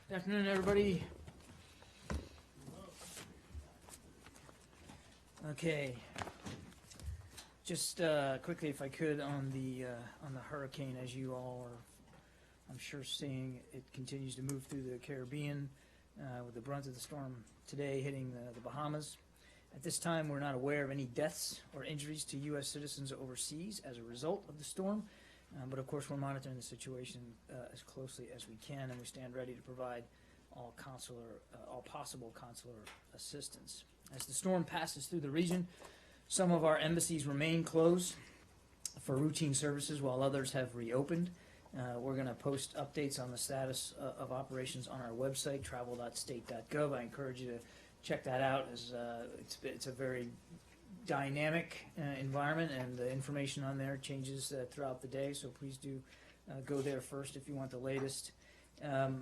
Good afternoon, everybody. Okay. Just quickly, if I could, on the hurricane, as you all are, I'm sure, seeing, it continues to move through the Caribbean with the brunt of the storm today hitting the Bahamas. At this time, we're not aware of any deaths or injuries to U.S. citizens overseas as a result of the storm, but of course, we're monitoring the situation as closely as we can, and we stand ready to provide all possible consular assistance. As the storm passes through the region, some of our embassies remain closed for routine services while others have reopened. We're going to post updates on the status of operations on our website, travel.state.gov. I encourage you to check that out, as it's a very dynamic environment, and the information on there changes throughout the day, so please do go there first if you want the latest.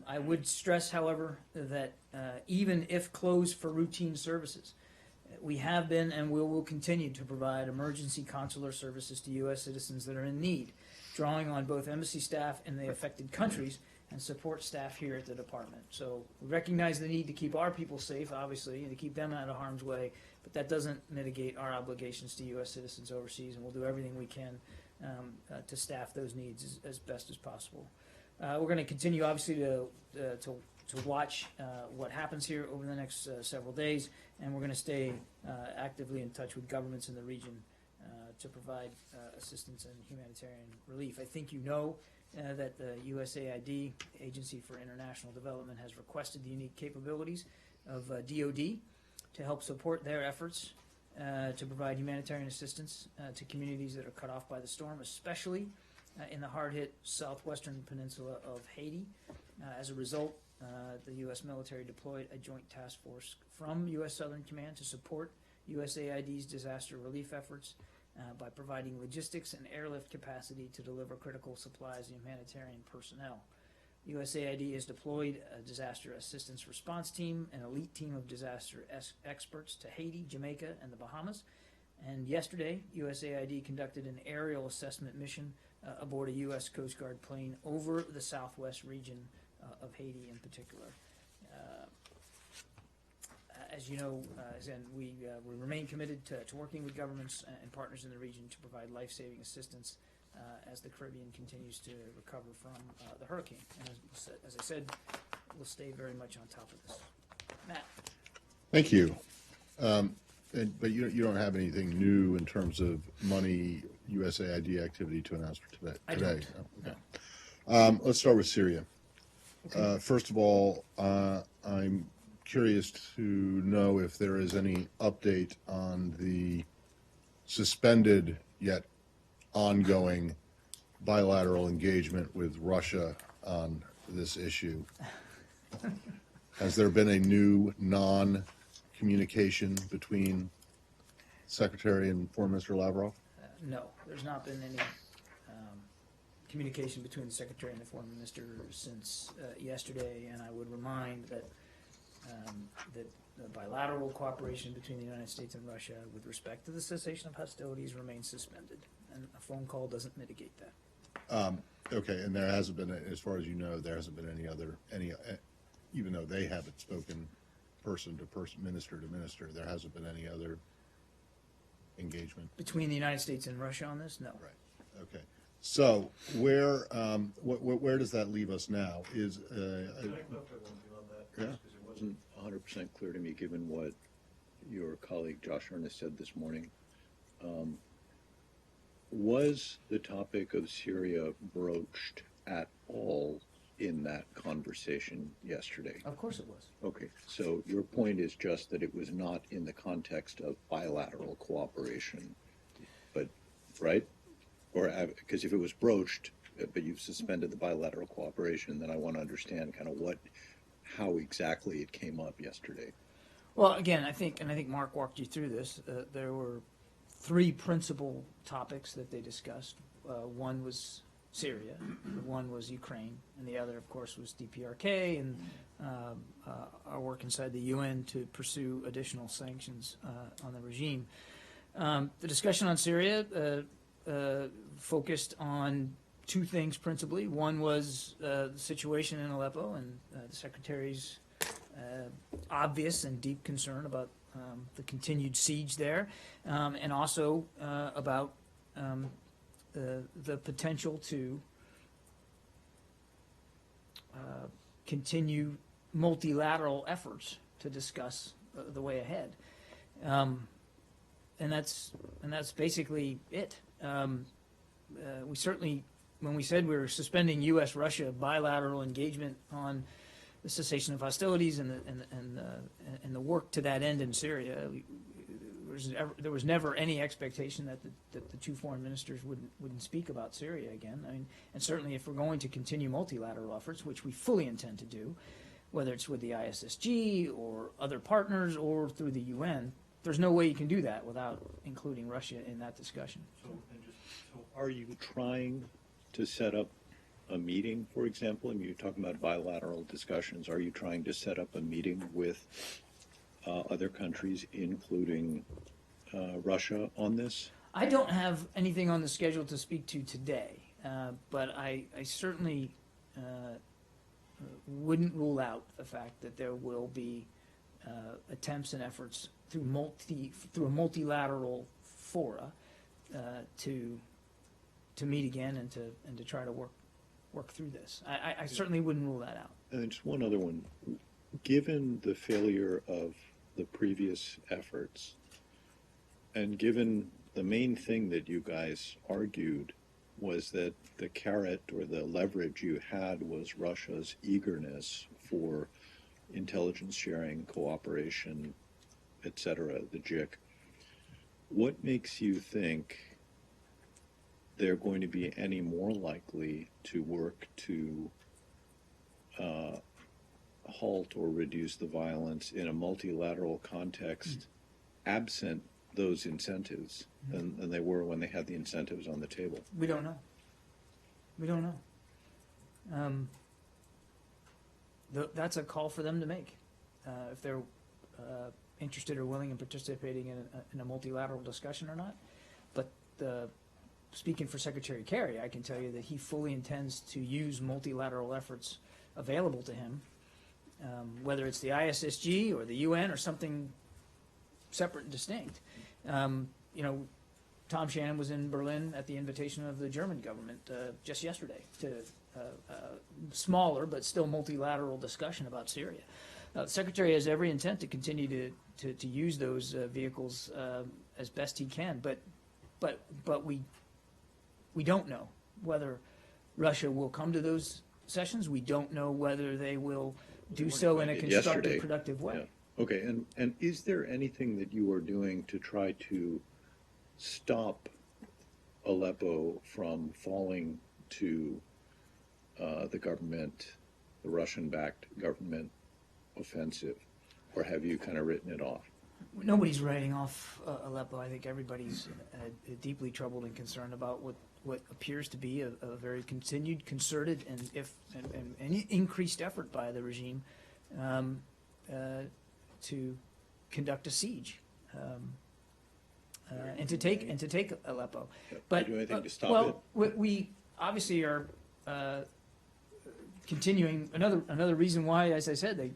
I would stress, however, that even if closed for routine services, we have been and will continue to provide emergency consular services to U.S. citizens that are in need, drawing on both embassy staff in the affected countries and support staff here at the department. So we recognize the need to keep our people safe, obviously, and to keep them out of harm's way, but that doesn't mitigate our obligations to U.S. citizens overseas, and we'll do everything we can to staff those needs as best as possible. We're going to continue, obviously, to watch what happens here over the next several days, and we're going to stay actively in touch with governments in the region to provide assistance and humanitarian relief. I think you know that the USAID, Agency for International Development, has requested the unique capabilities of DoD to help support their efforts to provide humanitarian assistance to communities that are cut off by the storm, especially in the hard-hit southwestern peninsula of Haiti. As a result, the U.S. military deployed a joint task force from U.S. Southern Command to support USAID's disaster relief efforts by providing logistics and airlift capacity to deliver critical supplies and humanitarian personnel. USAID has deployed a disaster assistance response team, an elite team of disaster experts to Haiti, Jamaica, and the Bahamas. And yesterday, USAID conducted an aerial assessment mission aboard a U.S. Coast Guard plane over the southwest region of Haiti in particular. As you know, we remain committed to working with governments and partners in the region to provide life-saving assistance as the Caribbean continues to recover from the hurricane. And as I said, we'll stay very much on top of this. Matt. Thank you. But you don't have anything new in terms of money, USAID activity to announce for today? I don't. Okay. Let's start with Syria. Okay. First of all, I'm curious to know if there is any update on the suspended yet ongoing bilateral engagement with Russia on this issue. Has there been a new non-communication between Secretary and Foreign Minister Lavrov? No, there's not been any communication between the Secretary and the Foreign Minister since yesterday, and I would remind that that the bilateral cooperation between the United States and Russia with respect to the cessation of hostilities remains suspended, and a phone call doesn't mitigate that. Okay, and there hasn't been, as far as you know, there hasn't been any even though they haven't spoken person to person, minister to minister, there hasn't been any other engagement Between the United States and Russia on this? No. Right. Okay. So where does that leave us now? Is Can I clarify one thing on that? Yeah. Because it wasn't 100% clear to me, given what your colleague Josh Earnest said this morning. Was the topic of Syria broached at all in that conversation yesterday? Of course it was. Okay, so your point is just that it was not in the context of bilateral cooperation, but, right? Or, because if it was broached, but you've suspended the bilateral cooperation, then I want to understand kind of how exactly it came up yesterday. Well, again, I think Mark walked you through this. There were three principal topics that they discussed. One was Syria, one was Ukraine, and the other, of course, was DPRK and our work inside the UN to pursue additional sanctions on the regime. The discussion on Syria focused on two things principally. One was the situation in Aleppo and the Secretary's obvious and deep concern about the continued siege there, and also about the potential to continue multilateral efforts to discuss the way ahead. And that's basically it. We certainly, when we said we were suspending U.S.-Russia bilateral engagement on the cessation of hostilities and the work to that end in Syria, there was never any expectation that the two foreign ministers wouldn't speak about Syria again. I mean, and certainly if we're going to continue multilateral efforts, which we fully intend to do, whether it's with the ISSG or other partners or through the UN, there's no way you can do that without including Russia in that discussion. So are you trying to set up a meeting, for example? I mean, you're talking about bilateral discussions. Are you trying to set up a meeting with other countries, including Russia, on this? I don't have anything on the schedule to speak to today, but I certainly wouldn't rule out the fact that there will be attempts and efforts through a multilateral fora to meet again and to try to work through this. I certainly wouldn't rule that out. And just one other one. Given the failure of the previous efforts, and given the main thing that you guys argued was that the carrot or the leverage you had was Russia's eagerness for intelligence sharing, cooperation, etc., the JIC, what makes you think they're going to be any more likely to work to halt or reduce the violence in a multilateral context absent those incentives than they were when they had the incentives on the table? We don't know. We don't know. That's a call for them to make. If they're interested or willing in participating in a multilateral discussion or not. But speaking for Secretary Kerry, I can tell you that he fully intends to use multilateral efforts available to him, whether it's the ISSG or the UN or something separate and distinct. You know, Tom Shannon was in Berlin at the invitation of the German government just yesterday to smaller but still multilateral discussion about Syria. The Secretary has every intent to continue to use those vehicles as best he can, but we don't know whether Russia will come to those sessions. We don't know whether they will do so in a constructive, productive way. Yeah. Okay, and is there anything that you are doing to try to stop Aleppo from falling to the government, the Russian-backed government offensive, or have you kind of written it off? Nobody's writing off Aleppo. I think everybody's deeply troubled and concerned about what appears to be a very continued, concerted, and increased effort by the regime to conduct a siege and to take Aleppo. But do anything to stop it? We obviously are continuing. Another reason why, as I said,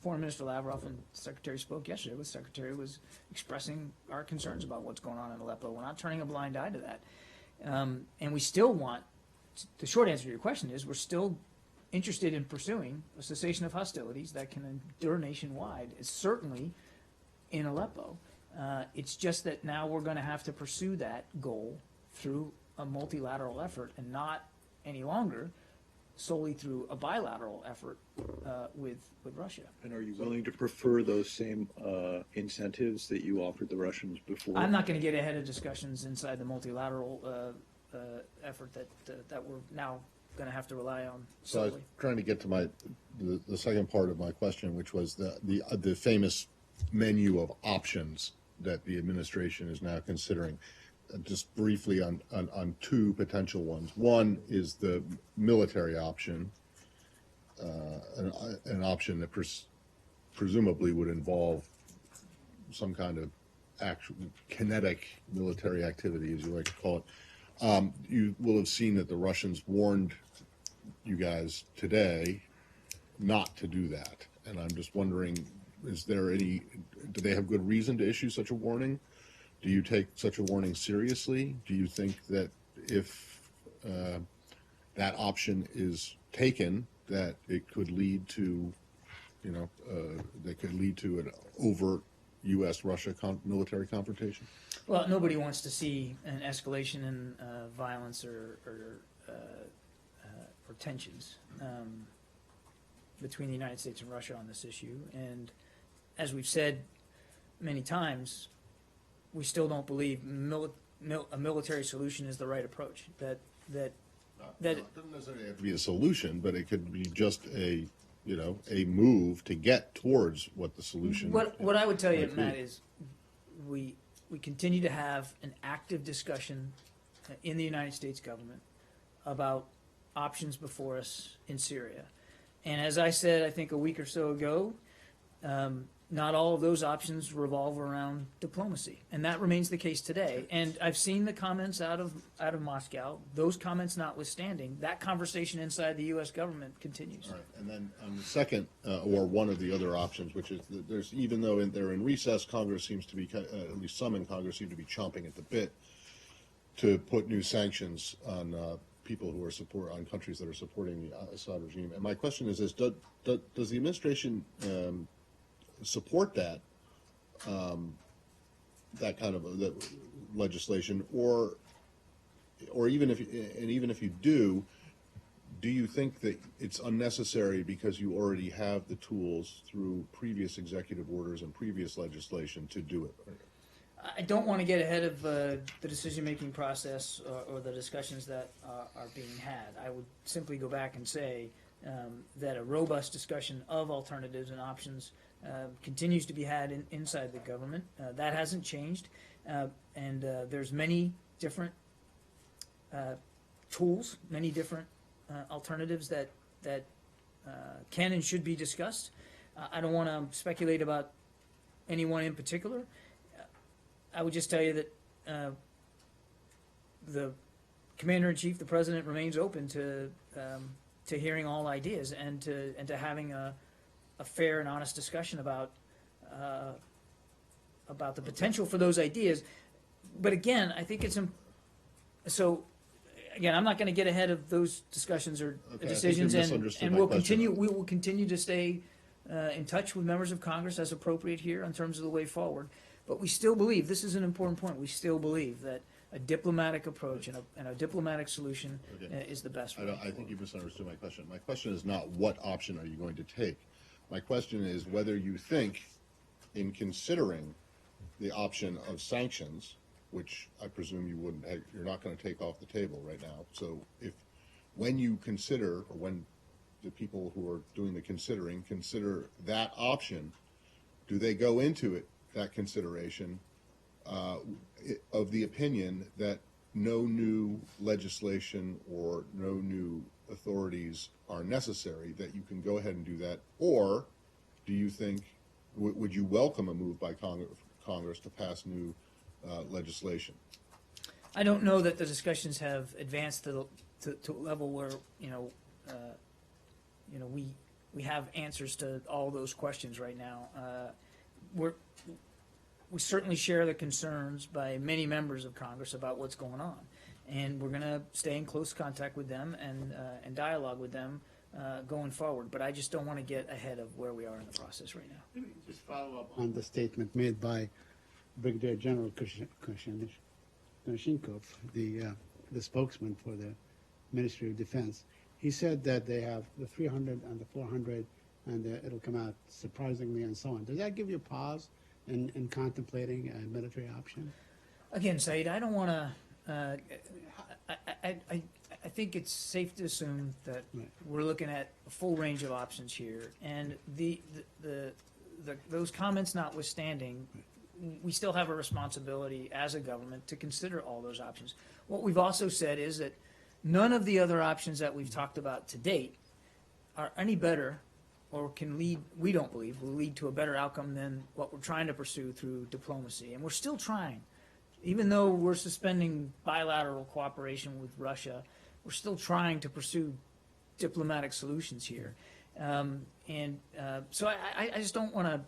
Foreign Minister Lavrov and the Secretary spoke yesterday. The Secretary was expressing our concerns about what's going on in Aleppo. We're not turning a blind eye to that. And we still want, the short answer to your question is, we're still interested in pursuing a cessation of hostilities that can endure nationwide. It's certainly in Aleppo. It's just that now we're going to have to pursue that goal through a multilateral effort and not any longer solely through a bilateral effort with Russia. And are you willing to prefer those same incentives that you offered the Russians before? I'm not going to get ahead of discussions inside the multilateral effort that we're now going to have to rely on So I was solely. trying to get to the second part of my question, which was the famous menu of options that the administration is now considering. Just briefly on two potential ones. One is the military option, an option that presumably would involve some kind of actual kinetic military activity, as you like to call it. You will have seen that the Russians warned you guys today not to do that. And I'm just wondering, do they have good reason to issue such a warning? Do you take such a warning seriously? Do you think that if that option is taken, that it could lead to, that could lead to an overt U.S.-Russia military confrontation? Well, nobody wants to see an escalation in violence or tensions between the United States and Russia on this issue. And as we've said many times, we still don't believe a military solution is the right approach. That It doesn't necessarily have to be a solution, but it could be just a move to get towards what the solution. what I would tell you, might be. Matt, is we continue to have an active discussion in the United States government about options before us in Syria. And as I said, I think a week or so ago, not all of those options revolve around diplomacy, and that remains the case today. And I've seen the comments out of Moscow. Those comments notwithstanding, that conversation inside the U.S. government continues. All right, and then on the second, or one of the other options, which is that even though they're in recess, Congress seems to be, at least some in Congress seem to be chomping at the bit to put new sanctions on people who are on countries that are supporting the Assad regime. And my question is does the administration support that kind of legislation, or even if you do you think that it's unnecessary because you already have the tools through previous executive orders and previous legislation to do it? I don't want to get ahead of the decision-making process or the discussions that are being had. I would simply go back and say that a robust discussion of alternatives and options continues to be had inside the government. That hasn't changed, and there's many different tools, many different alternatives that can and should be discussed. I don't want to speculate about anyone in particular. I would just tell you that the Commander-in-Chief, the President, remains open to hearing all ideas and to having a fair and honest discussion about the potential for those ideas. But again, I think it's so. Again, I'm not going to get ahead of those discussions or decisions, and we'll continue. We will continue to stay in touch with members of Congress as appropriate here in terms of the way forward. But we still believe, this is an important point, we still believe that a diplomatic approach and a diplomatic solution is the best way. I think you misunderstood my question. My question is not what option are you going to take. My question is whether you think, in considering the option of sanctions, which I presume you're not going to take off the table right now. So when you consider, or when the people who are doing the considering consider that option, do they go into that consideration of the opinion that no new legislation or no new authorities are necessary, that you can go ahead and do that? Or do you think, would you welcome a move by Congress to pass new legislation? I don't know that the discussions have advanced to a level where we have answers to all those questions right now. We certainly share the concerns by many members of Congress about what's going on, and we're going to stay in close contact with them and dialogue with them going forward. But I just don't want to get ahead of where we are in the process right now. Let me just follow up on the statement made by Brigadier General Konashenkov, the spokesman for the Ministry of Defense. He said that they have the 300 and the 400, and it'll come out surprisingly and so on. Does that give you pause in contemplating a military option? Again, Saeed, I don't want to. I think it's safe to assume that we're looking at a full range of options here, and those comments notwithstanding, we still have a responsibility as a government to consider all those options. What we've also said is that none of the other options that we've talked about to date are any better or can lead, we don't believe, will lead to a better outcome than what we're trying to pursue through diplomacy. And we're still trying. even though we're suspending bilateral cooperation with Russia, we're still trying to pursue diplomatic solutions here. So I just don't want to,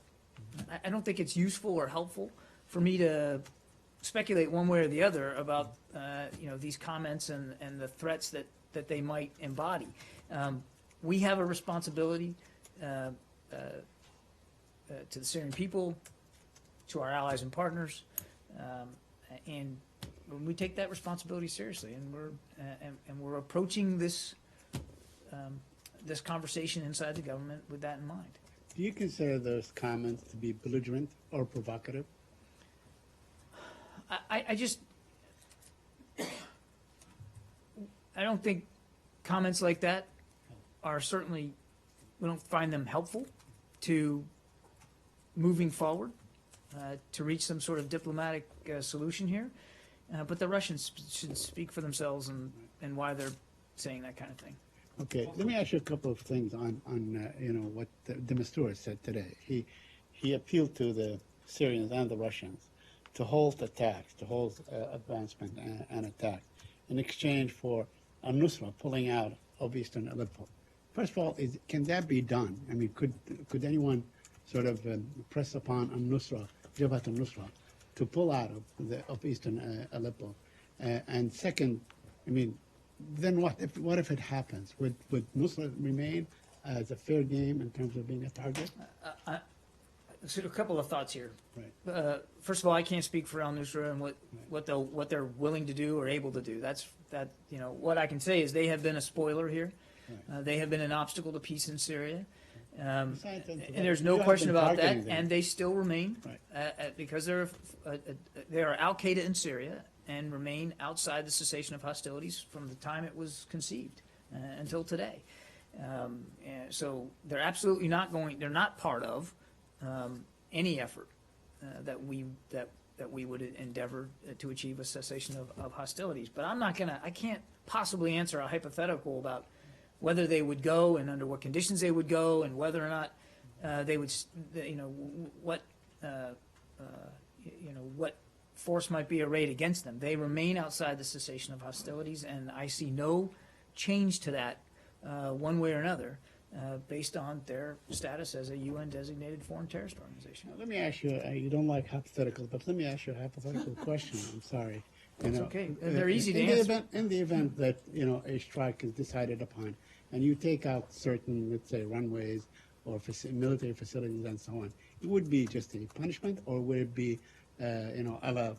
I don't think it's useful or helpful for me to speculate one way or the other about, these comments and the threats that they might embody. We have a responsibility to the Syrian people, to our allies and partners, and we take that responsibility seriously, and we're approaching this this conversation inside the government with that in mind. Do you consider those comments to be belligerent or provocative? I just, I don't think comments like that are certainly, we don't find them helpful to moving forward, to reach some sort of diplomatic solution here. But the Russians should speak for themselves and why they're saying that kind of thing. Okay, let me ask you a couple of things on what de Mistura said today. He appealed to the Syrians and the Russians to halt attacks, to halt advancement and attacks in exchange for al-Nusra pulling out of eastern Aleppo. First of all, can that be done? I mean, could anyone sort of press upon al-Nusra, Jabhat al-Nusra, to pull out of eastern Aleppo? And second, I mean, then what if it happens? Would Nusra remain as a fair game in terms of being a target? So a couple of thoughts here. Right. First of all, I can't speak for al-Nusra and what they're willing to do or able to do. What I can say is they have been a spoiler here. Right. They have been an obstacle to peace in Syria. Besides that, And there's no you have question been about that, targeting them. and they still remain, Right. because they are al-Qaeda in Syria and remain outside the cessation of hostilities from the time it was conceived until today. And so they're absolutely they're not part of any effort that we would endeavor to achieve a cessation of hostilities. But I can't possibly answer a hypothetical about whether they would go and under what conditions they would go and whether or not they would, what force might be arrayed against them. They remain outside the cessation of hostilities, and I see no change to that one way or another based on their status as a UN-designated foreign terrorist organization. Now, let me ask you, you don't like hypotheticals, but let me ask you a hypothetical question. I'm sorry. It's okay. They're easy to answer. In the event that, a strike is decided upon, and you take out certain, let's say, runways or military facilities and so on, it would be just a punishment, or would it be, a la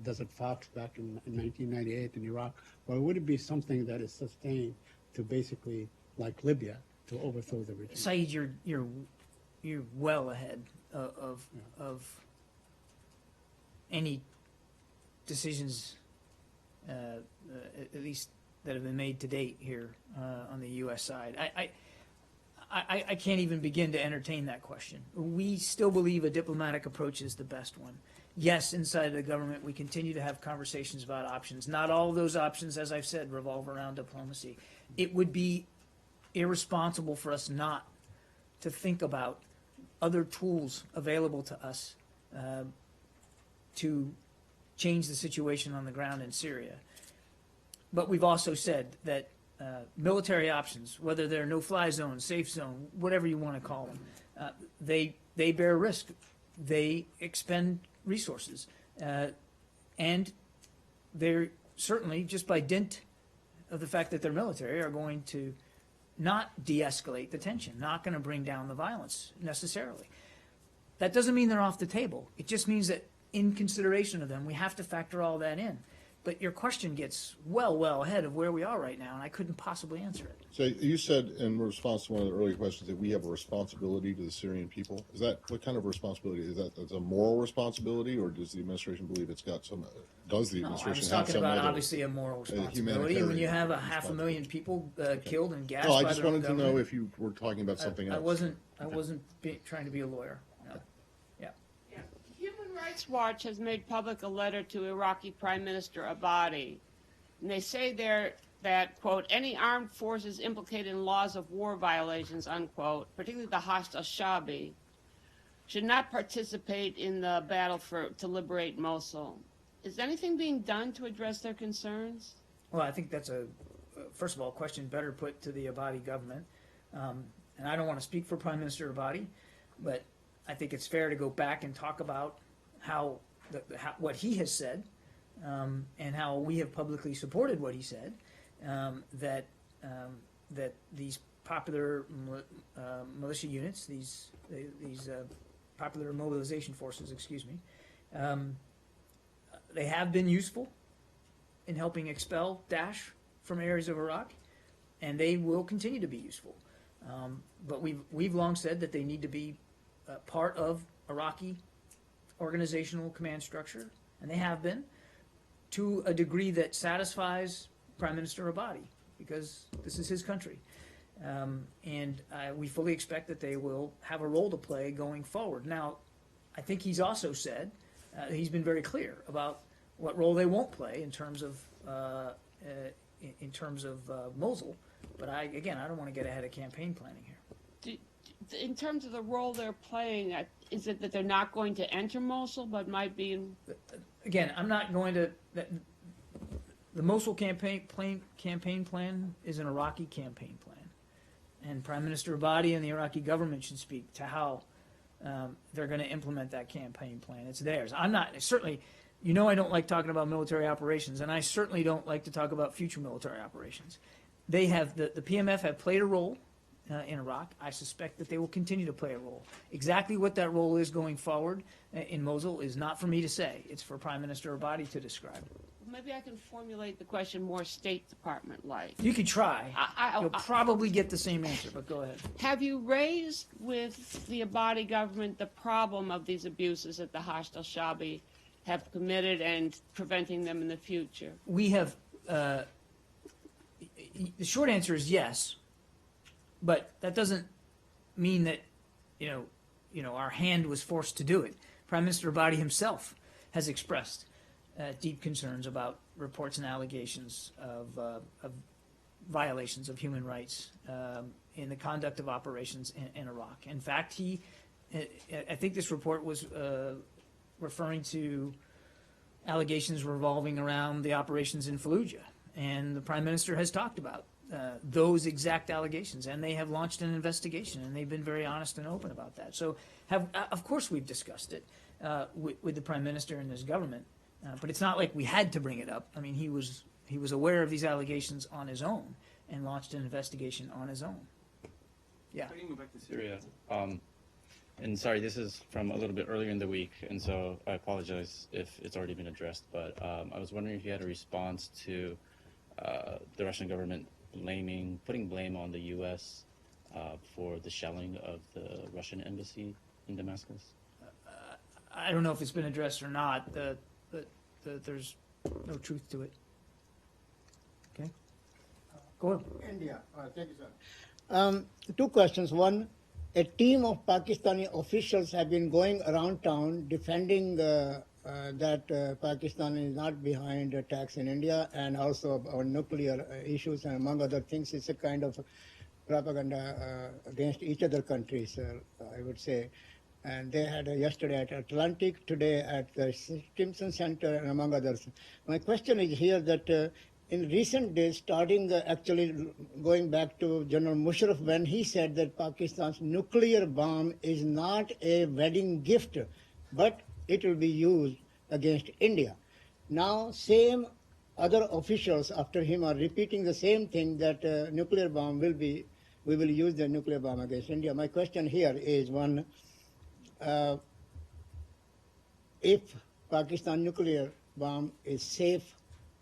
Desert Fox back in 1998 in Iraq, or would it be something that is sustained to basically, like Libya, to overthrow the regime? Saeed, you're well ahead of any decisions, at least that have been made to date here on the U.S. side. I can't even begin to entertain that question. We still believe a diplomatic approach is the best one. Yes, inside the government, we continue to have conversations about options. Not all of those options, as I've said, revolve around diplomacy. It would be irresponsible for us not to think about other tools available to us to change the situation on the ground in Syria. But we've also said that military options, whether they're no-fly zone, safe zone, whatever you want to call them, they bear risk. They expend resources. And they're certainly, just by dint of the fact that they're military, are going to not de-escalate the tension, not going to bring down the violence necessarily. That doesn't mean they're off the table. It just means that in consideration of them, we have to factor all that in. But your question gets well ahead of where we are right now, and I couldn't possibly answer it. So you said in response to one of the earlier questions that we have a responsibility to the Syrian people. Is that, what kind of responsibility? Is that a moral responsibility, or does the administration believe it's got some, does the No, I administration was have talking some about other? obviously a moral responsibility. humanitarian When you have 500,000 people killed and gassed No, I by just their wanted to know government, if you were talking about something else. I wasn't trying to be a lawyer. No. Yeah. Human Rights Watch has made public a letter to Iraqi Prime Minister Abadi, and they say there that, quote, any armed forces implicated in laws of war violations, unquote, particularly the Hashd al-Shabi, should not participate in the battle to liberate Mosul. Is anything being done to address their concerns? Well, I think that's first of all, a question better put to the Abadi government. And I don't want to speak for Prime Minister Abadi, but I think it's fair to go back and talk about what he has said, and how we have publicly supported what he said, that these popular militia units, these popular mobilization forces, excuse me, they have been useful in helping expel Daesh from areas of Iraq, and they will continue to be useful. But we've long said that they need to be part of Iraqi organizational command structure, and they have been, to a degree that satisfies Prime Minister Abadi, because this is his country. And we fully expect that they will have a role to play going forward. Now, I think he's also said, he's been very clear about what role they won't play in terms of Mosul. But I don't want to get ahead of campaign planning here. In terms of the role they're playing, is it that they're not going to enter Mosul, but might be in? Again, I'm not going to. The Mosul campaign plan is an Iraqi campaign plan, and Prime Minister Abadi and the Iraqi government should speak to how they're going to implement that campaign plan. It's theirs. I'm not certainly. You know, I don't like talking about military operations, and I certainly don't like to talk about future military operations. They have the PMF have played a role in Iraq. I suspect that they will continue to play a role. Exactly what that role is going forward in Mosul is not for me to say. It's for Prime Minister Abadi to describe. Maybe I can formulate the question more State Department-like. You could try. You'll I- probably get the same answer, but go ahead. Have you raised with the Abadi government the problem of these abuses that the Hashd al-Shabi have committed and preventing them in the future? We have. The short answer is yes, but that doesn't mean that our hand was forced to do it. Prime Minister Abadi himself has expressed deep concerns about reports and allegations of violations of human rights in the conduct of operations in Iraq. In fact, I think this report was referring to allegations revolving around the operations in Fallujah. And the Prime Minister has talked about those exact allegations, and they have launched an investigation, and they've been very honest and open about that. So, of course, we've discussed it with the Prime Minister and his government, but it's not like we had to bring it up. I mean, he was aware of these allegations on his own and launched an investigation on his own. Yeah. Can you move back to Syria? And sorry, this is from a little bit earlier in the week, and so I apologize if it's already been addressed, but I was wondering if you had a response to the Russian government putting blame on the U.S. For the shelling of the Russian embassy in Damascus. I don't know if it's been addressed or not, but there's no truth to it. Okay? Go ahead. India. Thank you, sir. Two questions. One, a team of Pakistani officials have been going around town defending that Pakistan is not behind attacks in India, and also on nuclear issues, and among other things. It's a kind of propaganda against each other countries, I would say. And they had yesterday at Atlantic, today at the Stimson Center, and among others. My question is here that in recent days, starting actually going back to General Musharraf, when he said that Pakistan's nuclear bomb is not a wedding gift, but it will be used against India. Now, same other officials after him are repeating the same thing, that nuclear bomb we will use the nuclear bomb against India. My question here is one, if Pakistan nuclear bomb is safe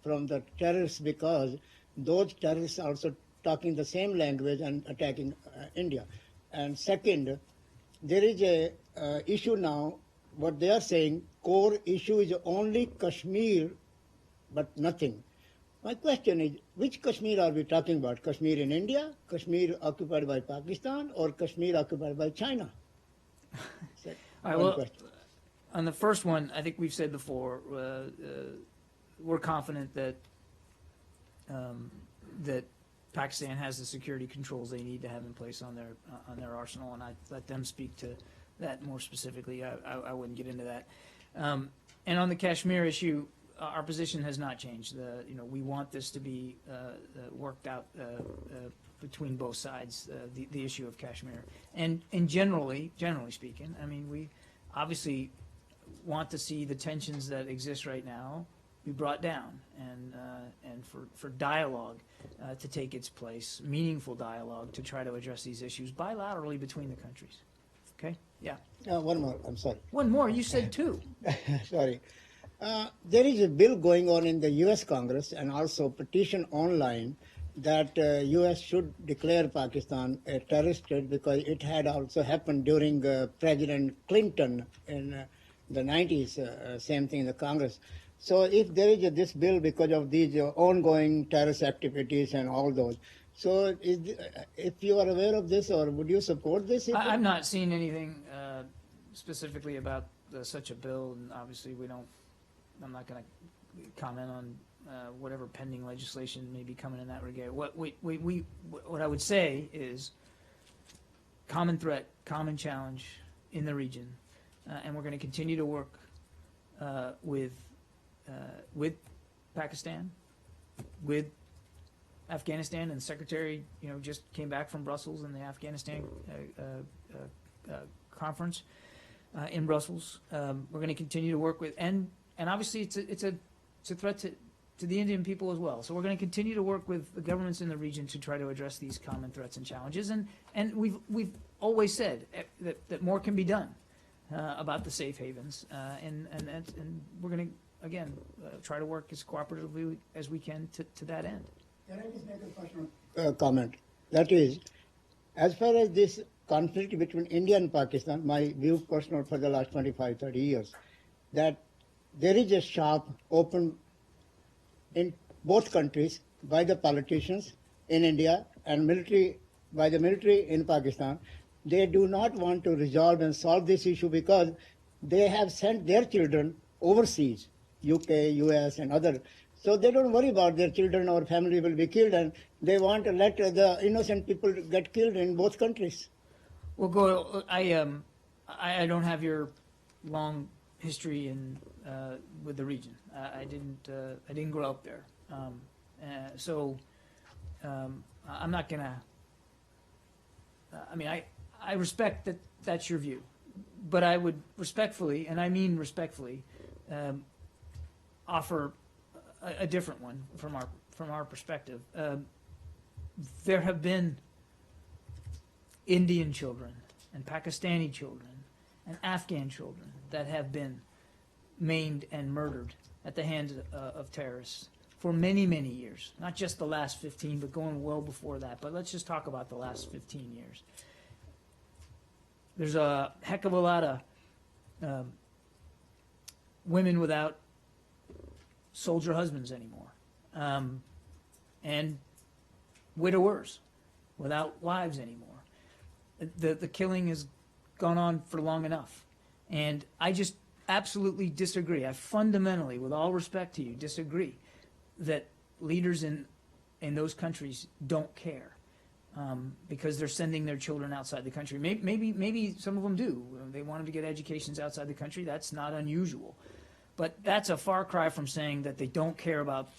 from the terrorists, because those terrorists are also talking the same language and attacking India. And second, there is a issue now, what they are saying, core issue is only Kashmir, but nothing. My question is, which Kashmir are we talking about? Kashmir in India, Kashmir occupied by Pakistan, or Kashmir occupied by China? All right, well, on the first one, I think we've said before, we're confident that that Pakistan has the security controls they need to have in place on their arsenal, and I let them speak to that more specifically. I wouldn't get into that. And on the Kashmir issue, our position has not changed. We want this to be worked out between both sides, the issue of Kashmir. And generally speaking, I mean, we obviously want to see the tensions that exist right now be brought down, and for dialogue to take its place, meaningful dialogue to try to address these issues bilaterally between the countries. Okay? Yeah. One more, I'm sorry. One more, you said two. Sorry. There is a bill going on in the U.S. Congress and also petition online that U.S. should declare Pakistan a terrorist state because it had also happened during President Clinton in the 90s, same thing in the Congress. So if there is this bill because of these ongoing terrorist activities and all those, so if you are aware of this, or would you support this? I'm not seeing anything specifically about such a bill, and obviously I'm not going to comment on whatever pending legislation may be coming in that regard. What I would say is common threat, common challenge in the region, and we're going to continue to work with Pakistan, with Afghanistan, and the Secretary, just came back from Brussels and the Afghanistan conference in Brussels. We're going to continue to work with, and obviously it's a threat to the Indian people as well. So we're going to continue to work with the governments in the region to try to address these common threats and challenges. And we've always said that more can be done about the safe havens, and we're going to again try to work as cooperatively as we can to that end. Can I just make a personal comment? That is, as far as this conflict between India and Pakistan, my view personal for the last 25, 30 years, that there is a sharp, open in both countries by the politicians in India and by the military in Pakistan. They do not want to resolve and solve this issue because they have sent their children overseas, UK, US, and other. So they don't worry about their children or family will be killed, and they want to let the innocent people get killed in both countries. Well, Goyal, I don't have your long history with the region. I didn't grow up there, so I'm not gonna. I mean, I respect that that's your view, but I would respectfully, and I mean respectfully, offer a different one from our perspective. There have been Indian children and Pakistani children and Afghan children that have been maimed and murdered at the hands of terrorists for many, many years. Not just the last 15, but going well before that. But let's just talk about the last 15 years. There's a heck of a lot of women without soldier husbands anymore, and widowers without wives anymore. The killing has gone on for long enough, and I just absolutely disagree. I fundamentally, with all respect to you, disagree that leaders in those countries don't care because they're sending their children outside the country. Maybe some of them do. They want them to get educations outside the country. That's not unusual. But that's a far cry from saying that they don't care about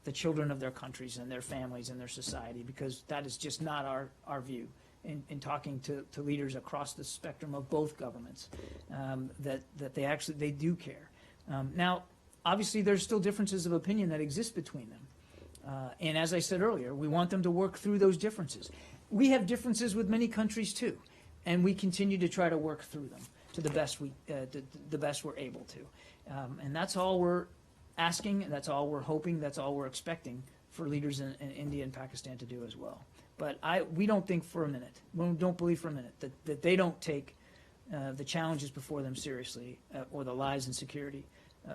the children of their countries and their families and their society, because that is just not our view in talking to leaders across the spectrum of both governments, that they do care. Now, obviously, there's still differences of opinion that exist between them. And as I said earlier, we want them to work through those differences. We have differences with many countries too, and we continue to try to work through them to the best we're able to. And that's all we're asking, that's all we're hoping, that's all we're expecting for leaders in India and Pakistan to do as well. But we don't think for a minute, we don't believe for a minute that they don't take the challenges before them seriously, or the lives and security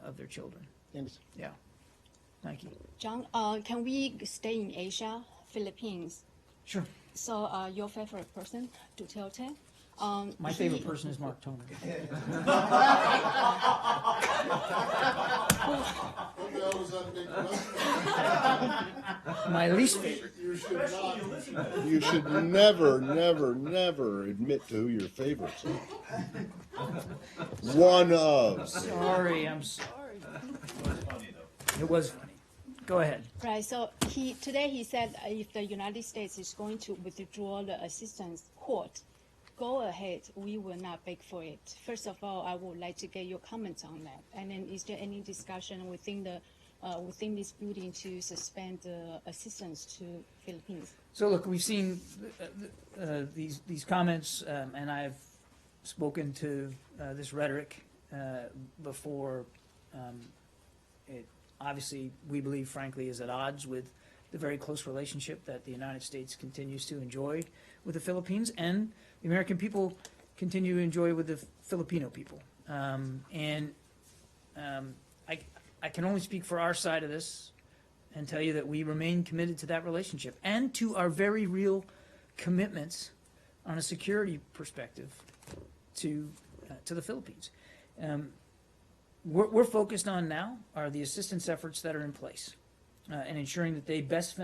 of their children. Thanks. Yeah. Thank you. John, can we stay in Asia, Philippines? Sure. So your favorite person, Duterte? My favorite person is Mark Toner. My least favorite. You should never, never, never admit to who your favorites are. One of. Sorry, I'm sorry. It's funny though. It was funny. Go ahead. Right. So today he said if the United States is going to withdraw the assistance, quote, go ahead. We will not beg for it. First of all, I would like to get your comments on that. And then, is there any discussion within this building to suspend the assistance to Philippines? So look, we've seen these comments, and I've spoken to this rhetoric before. It obviously, we believe, frankly, is at odds with the very close relationship that the United States continues to enjoy with the Philippines, and the American people continue to enjoy with the Filipino people. I can only speak for our side of this and tell you that we remain committed to that relationship and to our very real commitments on a security perspective to the Philippines. We're focused on now are the assistance efforts that are in place and ensuring that they best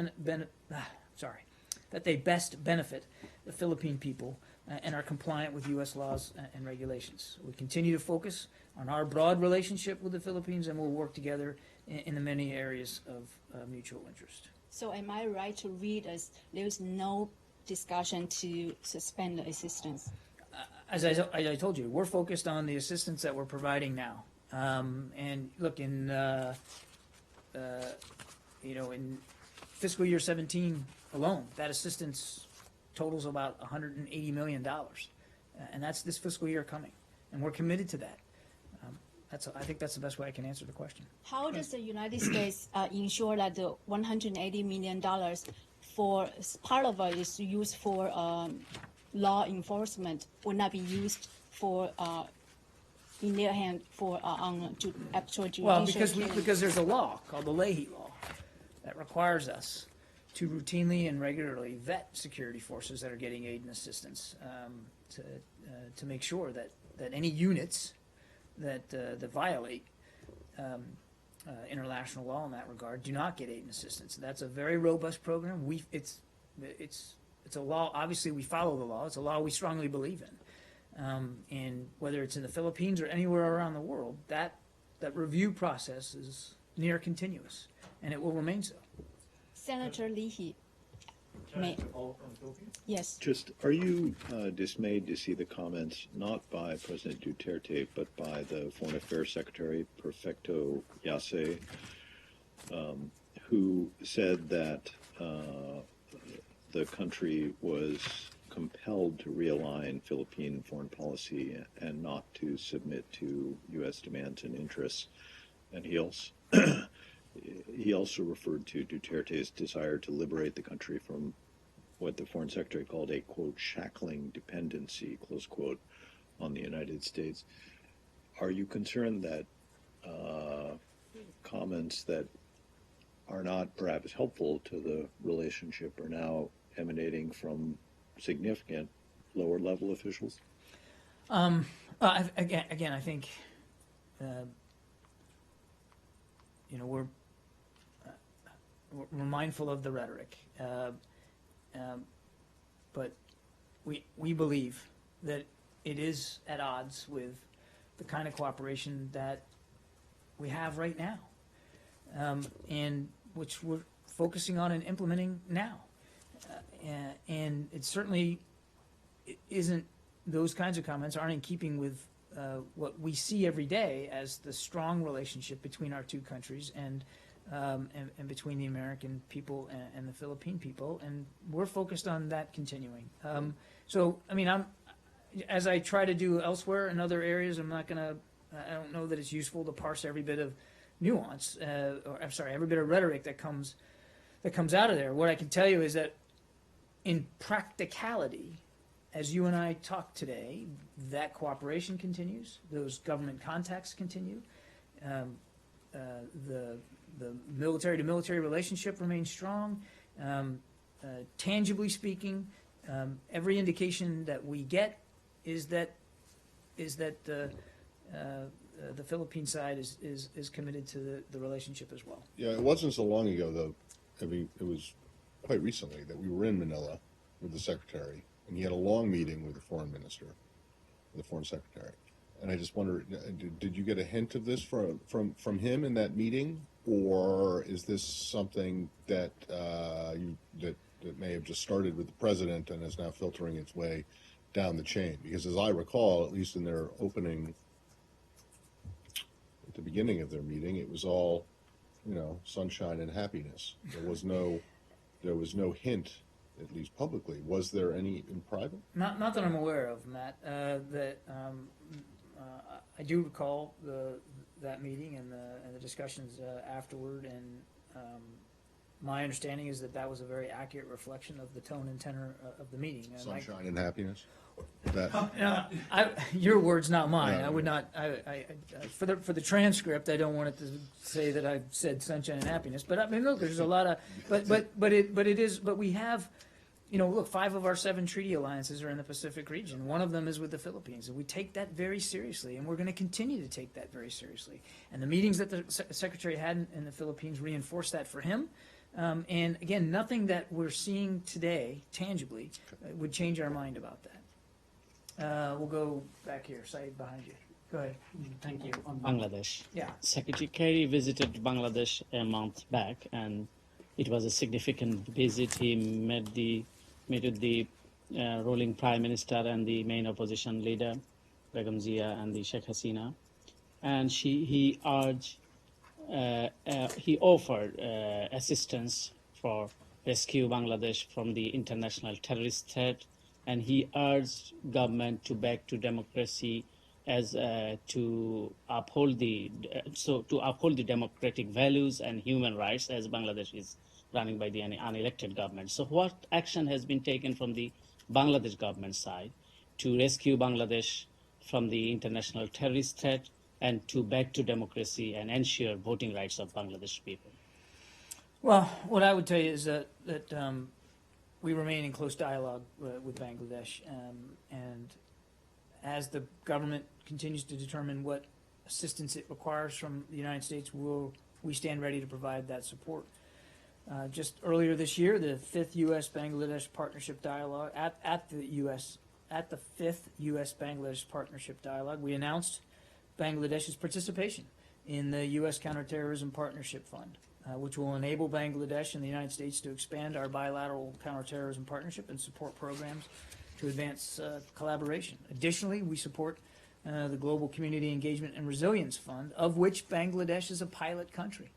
benefit the Philippine people and are compliant with U.S. laws and regulations. We continue to focus on our broad relationship with the Philippines, and we'll work together in the many areas of mutual interest. So am I right to read as there's no discussion to suspend the assistance? As I told you, we're focused on the assistance that we're providing now. And look, in fiscal year 17 alone, that assistance totals about $180 million, and that's this fiscal year coming, and we're committed to that. I think that's the best way I can answer the question. How does the United States ensure that the $180 million for part of it is used for law enforcement will not be used for in their hand for actual judicial? Well, killing? because there's a law called the Leahy Law that requires us to routinely and regularly vet security forces that are getting aid and assistance to make sure that any units that violate international law in that regard do not get aid and assistance. That's a very robust program. It's a law. Obviously, we follow the law. It's a law we strongly believe in. And whether it's in the Philippines or anywhere around the world, that review process is near continuous, and it will remain so. Senator Leahy. Yes. Just, are you dismayed to see the comments, not by President Duterte, but by the Foreign Affairs Secretary, Perfecto Yase, who said that the country was compelled to realign Philippine foreign policy and not to submit to U.S. demands and interests? And he also referred to Duterte's desire to liberate the country from what the Foreign Secretary called a, quote, shackling dependency, close quote, on the United States. Are you concerned that comments that are not perhaps helpful to the relationship are now emanating from significant lower level officials? Again, I think we're mindful of the rhetoric, but we believe that it is at odds with the kind of cooperation that we have right now, and which we're focusing on and implementing now. And it certainly isn't, those kinds of comments aren't in keeping with what we see every day as the strong relationship between our two countries and between the American people and the Philippine people, and we're focused on that continuing. So, I mean, as I try to do elsewhere in other areas, I don't know that it's useful to parse every bit of nuance, every bit of rhetoric that comes out of there. What I can tell you is that in practicality, as you and I talk today, that cooperation continues, those government contacts continue, the military-to-military relationship remains strong. Tangibly speaking, every indication that we get is that the Philippine side is committed to the relationship as well. Yeah, it wasn't so long ago, though. I mean, it was quite recently that we were in Manila with the secretary, and he had a long meeting with the foreign minister, the foreign secretary. and I just wonder, did you get a hint of this from him in that meeting, or is this something that that may have just started with the president and is now filtering its way down the chain? Because as I recall, at least in their opening, at the beginning of their meeting, it was all, sunshine and happiness. There was no hint, at least publicly. Was there any in private? Not that I'm aware of, Matt. I do recall that meeting and the discussions afterward, and my understanding is that was a very accurate reflection of the tone and tenor of the meeting. And Sunshine and happiness? That, your words, not mine. No. I would not. For the transcript, I don't want it to say that I said sunshine and happiness. But I mean, look, there's a lot of. But we have. Look, 5 of our 7 treaty alliances are in the Pacific region. One of them is with the Philippines, and we take that very seriously, and we're going to continue to take that very seriously. And the meetings that the Secretary had in the Philippines reinforced that for him. And again, nothing that we're seeing today, tangibly, would change our mind about that. We'll go back here, Saeed, behind you. Go ahead. Thank you. On Bangladesh. Yeah. Secretary Kerry visited Bangladesh a month back, and it was a significant visit. He met with the ruling prime minister and the main opposition leader, Begum Zia and the Sheikh Hasina, and he offered assistance for rescue Bangladesh from the international terrorist threat, and he urged government to back to democracy as to uphold the democratic values and human rights as Bangladesh is running by the unelected government. So what action has been taken from the Bangladesh government side to rescue Bangladesh from the international terrorist threat and to back to democracy and ensure voting rights of Bangladesh people? Well, what I would tell you is that we remain in close dialogue with Bangladesh, and as the government continues to determine what assistance it requires from the United States, we stand ready to provide that support. Just earlier this year, the 5th U.S.-Bangladesh Partnership Dialogue, at the 5th U.S.-Bangladesh Partnership Dialogue, we announced Bangladesh's participation in the U.S. Counterterrorism Partnership Fund, which will enable Bangladesh and the United States to expand our bilateral counterterrorism partnership and support programs to advance collaboration. Additionally, we support the Global Community Engagement and Resilience Fund, of which Bangladesh is a pilot country.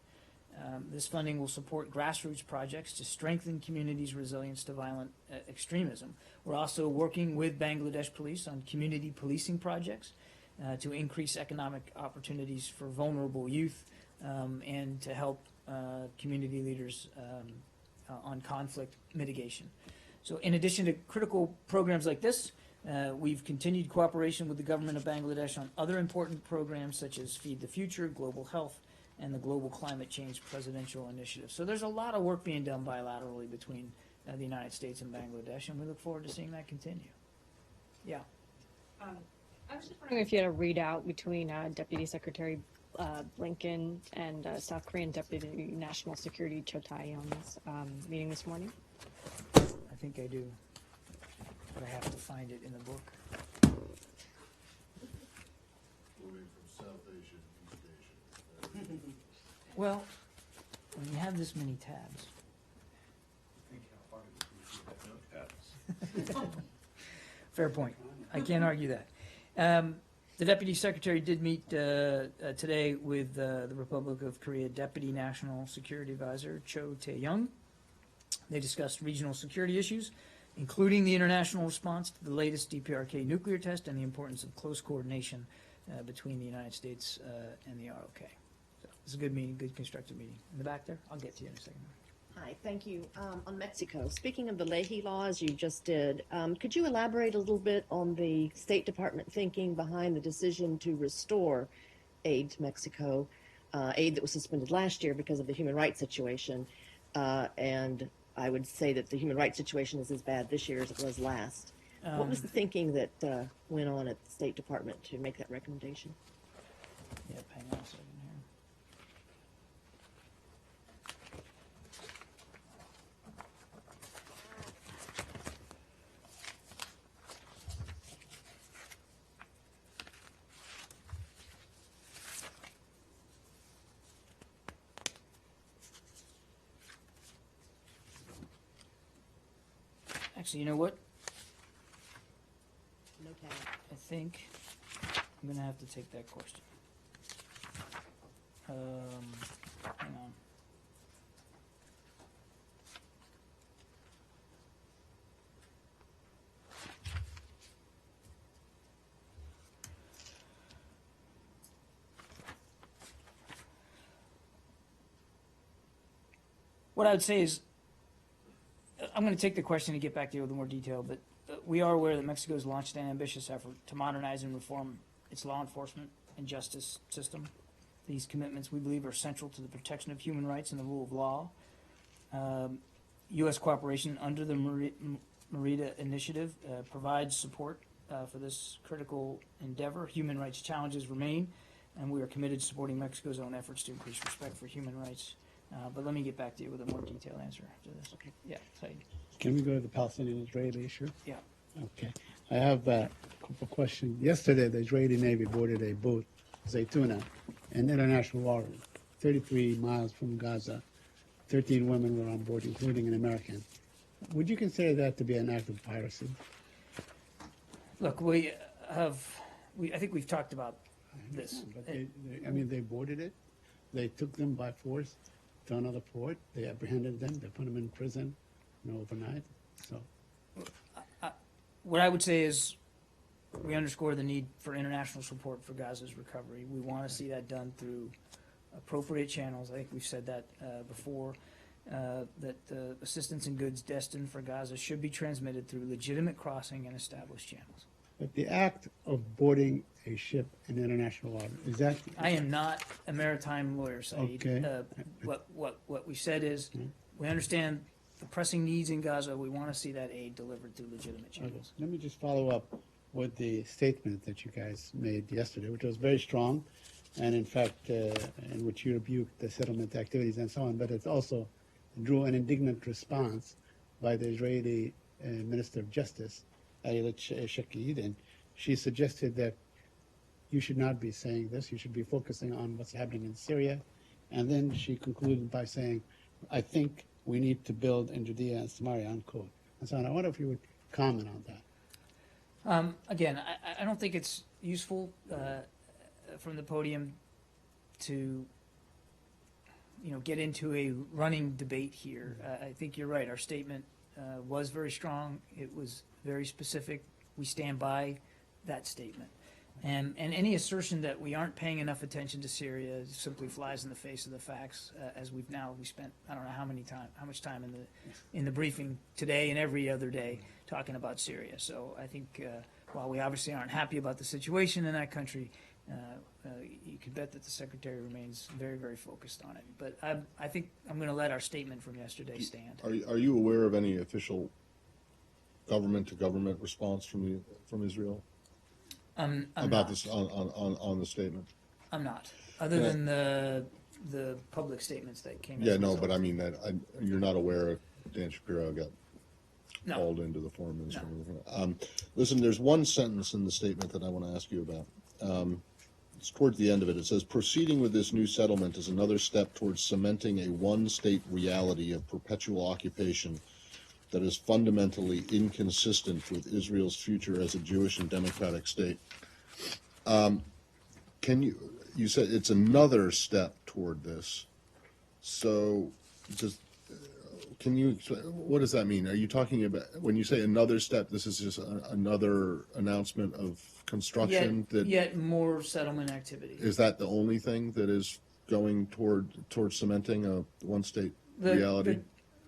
This funding will support grassroots projects to strengthen communities' resilience to violent extremism. We're also working with Bangladesh police on community policing projects to increase economic opportunities for vulnerable youth and to help community leaders on conflict mitigation. So in addition to critical programs like this, we've continued cooperation with the government of Bangladesh on other important programs such as Feed the Future, Global Health, and the Global Climate Change Presidential Initiative. So there's a lot of work being done bilaterally between the United States and Bangladesh, and we look forward to seeing that continue. Yeah. I was just wondering if you had a readout between Deputy Secretary Blinken and South Korean Deputy National Security Cho Tae-yong's meeting this morning. I think I do, but I have to find it in the book. moving from South Asia to East Asia. Well, when you have this many tabs. Fair point. I can't argue that. The Deputy Secretary did meet today with the Republic of Korea Deputy National Security Advisor Cho Tae-yong. They discussed regional security issues, including the international response to the latest DPRK nuclear test and the importance of close coordination between the United States and the ROK. So it was a good meeting, good constructive meeting. In the back there, I'll get to you in a second. Hi, thank you. On Mexico, speaking of the Leahy laws you just did, could you elaborate a little bit on the State Department thinking behind the decision to restore aid to Mexico, aid that was suspended last year because of the human rights situation? And I would say that the human rights situation is as bad this year as it was last. What was the thinking that went on at the State Department to make that recommendation? Yep, hang on a second here. Actually, you know what? No tag. I think I'm gonna have to take that question. Hang on. What I would say is, I'm going to take the question and get back to you with more detail, but we are aware that Mexico has launched an ambitious effort to modernize and reform its law enforcement and justice system. These commitments, we believe, are central to the protection of human rights and the rule of law. U.S. cooperation under the Merida Initiative provides support for this critical endeavor. Human rights challenges remain, and we are committed to supporting Mexico's own efforts to increase respect for human rights. But let me get back to you with a more detailed answer after this. Okay. Yeah, Saeed. Can we go to the Palestinian-Israeli issue? Yeah. Okay. I have a couple of questions. Yesterday, the Israeli Navy boarded a boat, Zaytuna, in international water, 33 miles from Gaza. 13 women were on board, including an American. Would you consider that to be an act of piracy? Look, I think we've talked about this. But they boarded it. They took them by force to another port. They apprehended them. They put them in prison, overnight. So, What I would say is we underscore the need for international support for Gaza's recovery. We want to see that done through appropriate channels. I think we've said that before, that assistance and goods destined for Gaza should be transmitted through legitimate crossing and established channels. but the act of boarding a ship in international water, is that? I am not a maritime lawyer, Saeed. Okay. What we said is, we understand the pressing needs in Gaza. We want to see that aid delivered through legitimate Okay. channels. Let me just follow up with the statement that you guys made yesterday, which was very strong, and in fact, in which you rebuked the settlement activities and so on, but it also drew an indignant response by the Israeli Minister of Justice, Ayelet Shaked, and she suggested that you should not be saying this, you should be focusing on what's happening in Syria, and then she concluded by saying, I think we need to build in Judea and Samaria, unquote. And so on. I wonder if you would comment on that. Again, I don't think it's useful from the podium to get into a running debate here. I think you're right. Our statement was very strong. It was very specific. We stand by that statement. And any assertion that we aren't paying enough attention to Syria simply flies in the face of the facts. As we spent I don't know how much time in the briefing today and every other day talking about Syria. So I think while we obviously aren't happy about the situation in that country, you can bet that the Secretary remains very, very focused on it. But I think I'm going to let our statement from yesterday stand. Are you aware of any official government-to-government response from Israel I'm about not. this on the statement? I'm not. Other than the public statements that came. Yeah, as a no, result. but I mean that you're not aware of Dan Shapiro got No. called into the foreign ministry. Listen, there's one sentence in the statement that I want to ask you about. It's towards the end of it. It says, proceeding with this new settlement is another step towards cementing a one-state reality of perpetual occupation that is fundamentally inconsistent with Israel's future as a Jewish and democratic state. You said it's another step toward this. So what does that mean? Are you talking about, when you say another step, this is just another announcement of construction? Yet more settlement activity. Is that the only thing that is going toward cementing a one-state reality?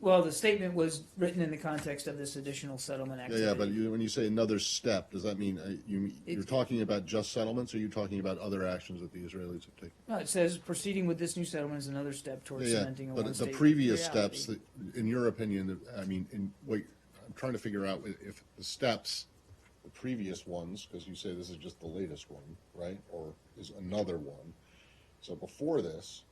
Well, the statement was written in the context of this additional settlement activity. Yeah, but when you say another step, does that mean you're talking about just settlements, or are you talking about other actions that the Israelis have taken? No, it says proceeding with this new settlement is another step towards cementing a but one-state the previous reality. steps, in your opinion, I'm trying to figure out if the steps, the previous ones, because you say this is just the latest one, right, or is another one. So before this,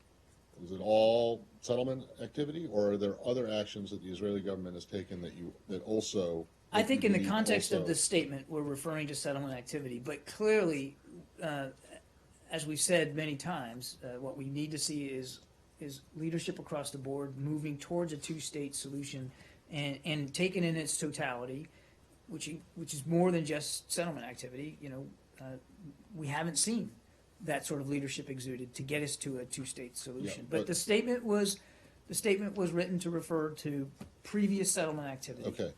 is it all settlement activity, or are there other actions that the Israeli government has taken that also? I think in the believe context also- of this statement, we're referring to settlement activity, but clearly, as we've said many times, what we need to see is leadership across the board moving towards a two-state solution and taken in its totality, which is more than just settlement activity, we haven't seen that sort of leadership exuded to get us to a two-state solution. but- But the statement was written to refer to previous settlement activity. Okay,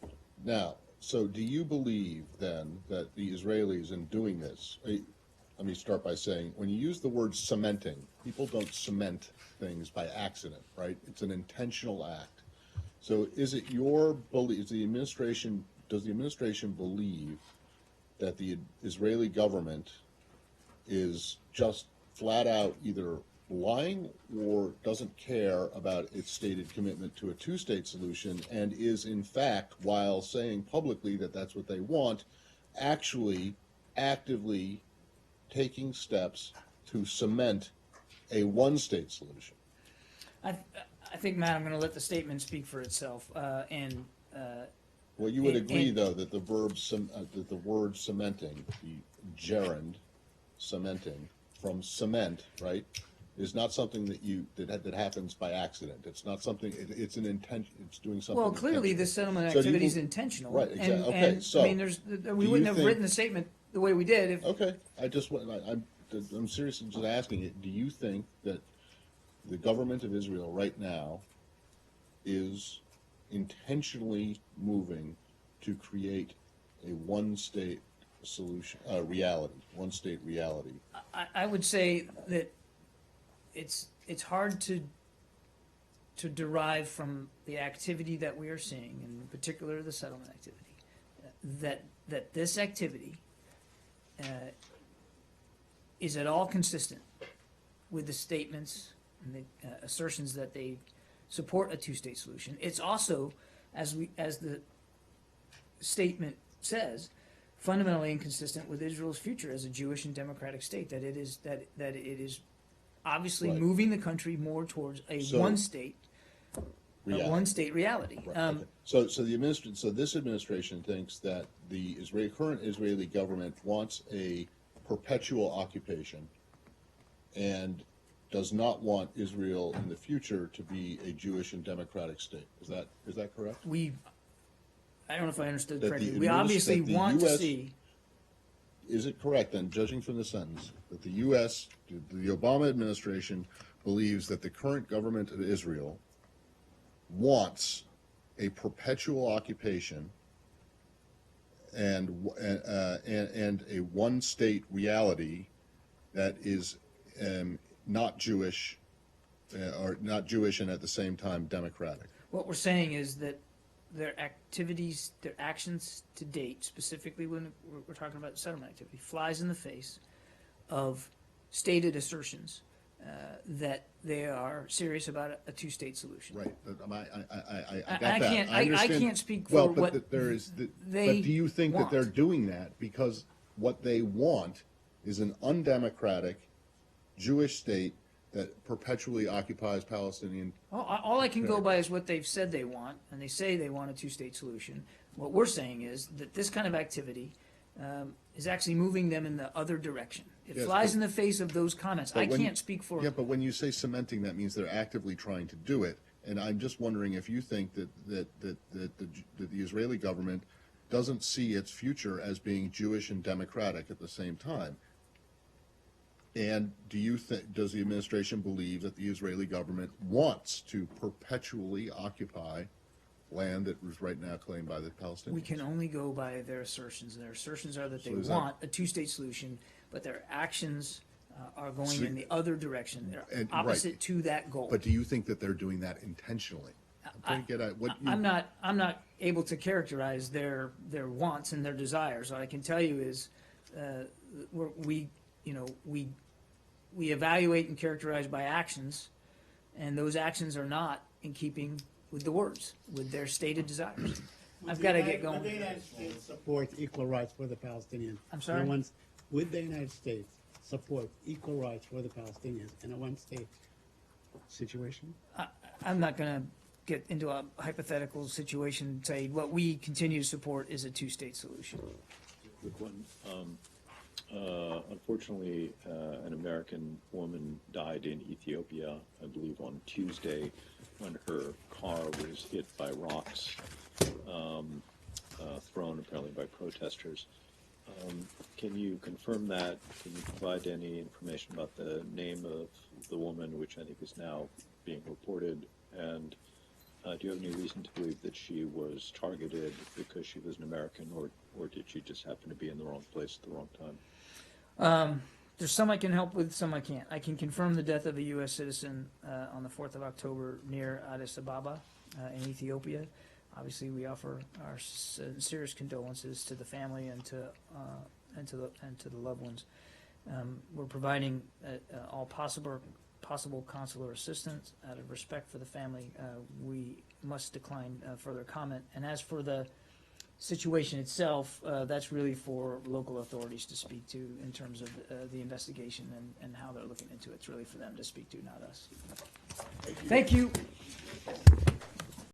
now, so do you believe then that the Israelis in doing this, let me start by saying, when you use the word cementing, people don't cement things by accident, right? It's an intentional act. So is it your belief, does the administration believe that the Israeli government is just flat out either lying or doesn't care about its stated commitment to a two-state solution, and is in fact, while saying publicly that that's what they want, actually actively taking steps to cement a one-state solution? I think, Matt, I'm going to let the statement speak for itself, and Well, you would agree, and- though, that the verb, that the word cementing, the gerund, cementing, from cement, right, is not something that happens by accident. It's not something, it's an intention, it's doing something. well, clearly intentional. this settlement So do you activity is bel- intentional. Right, exactly. Okay, And, so I mean, we you wouldn't have think- written the statement the way we did if, Okay, I'm seriously just asking it, do you think that the government of Israel right now is intentionally moving to create a one-state solution, one-state reality? I would say that it's hard to derive from the activity that we are seeing, in particular the settlement activity, that this activity is at all consistent with the statements and the assertions that they support a two-state solution. It's also, as the statement says, fundamentally inconsistent with Israel's future as a Jewish and democratic state. That it is obviously Right. moving the country more towards a So- one-state reality. Right, okay. So this administration thinks that the current Israeli government wants a perpetual occupation and does not want Israel in the future to be a Jewish and democratic state. Is that correct? I don't know if I understood That correctly. the We obviously that the want to US see. Is it correct then, judging from the sentence, that the U.S., the Obama administration believes that the current government of Israel wants a perpetual occupation and a one-state reality that is not Jewish, or not Jewish and at the same time democratic? What we're saying is that their activities, their actions to date, specifically when we're talking about settlement activity, flies in the face of stated assertions that they are serious about a two-state solution. Right, I I got that. can't- I understand. can't speak Well, for but what there is, but they do you think that they're want. doing that because what they want is an undemocratic Jewish state that perpetually occupies Palestinian? All I can go by is what they've said they want, and they say they want a two-state solution. What we're saying is that this kind of activity is actually moving them in the other direction. It Yes, flies but- in the face of those comments. I But when- can't speak for. Yeah, but when you say cementing, that means they're actively trying to do it. And I'm just wondering if you think that the Israeli government doesn't see its future as being Jewish and democratic at the same time. And does the administration believe that the Israeli government wants to perpetually occupy land that is right now claimed by the Palestinians? We can only go by their assertions. Their assertions are that they So is that- want a two-state solution, but their actions are going in the other direction. They're And- right. opposite to that goal. But do you think that they're doing that intentionally? I'm trying to get at what you. I'm not able to characterize their wants and their desires. What I can tell you is, we evaluate and characterize by actions, and those actions are not in keeping with the words, with their stated desires. I've got to get Would the going. United States support equal rights for the Palestinians? I'm sorry? In a would the United States support equal rights for the Palestinians in a one-state situation? I'm not going to get into a hypothetical situation and say what we continue to support is a two-state solution. Quick one. Unfortunately, an American woman died in Ethiopia, I believe on Tuesday, when her car was hit by rocks thrown apparently by protesters. Can you confirm that? Can you provide any information about the name of the woman, which I think is now being reported? And do you have any reason to believe that she was targeted because she was an American, or did she just happen to be in the wrong place at the wrong time? There's some I can help with, some I can't. I can confirm the death of a U.S. citizen on the 4th of October near Addis Ababa in Ethiopia. Obviously, we offer our sincerest condolences to the family and to the loved ones. We're providing all possible consular assistance out of respect for the family. We must decline further comment. And as for the situation itself, that's really for local authorities to speak to in terms of the investigation and how they're looking into it. It's really for them to speak to, not us. Thank you.